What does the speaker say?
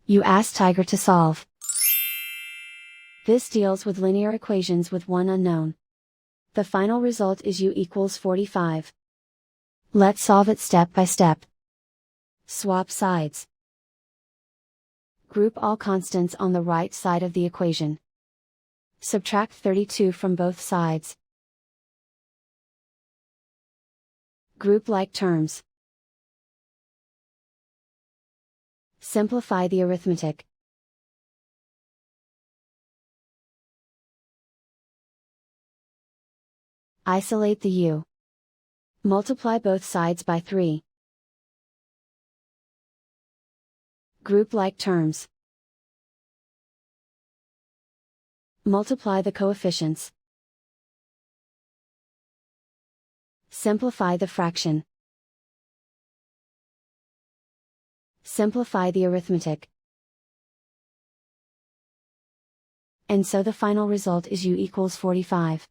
You ask Tiger to solve. This deals with linear equations with one unknown. The final result is u equals 45. Let's solve it step by step. Swap sides. Group all constants on the right side of the equation. Subtract 32 from both sides. Group like terms. Simplify the arithmetic. Isolate the u. Multiply both sides by 3. Group like terms. Multiply the coefficients. Simplify the fraction. Simplify the arithmetic. And so the final result is u equals 45.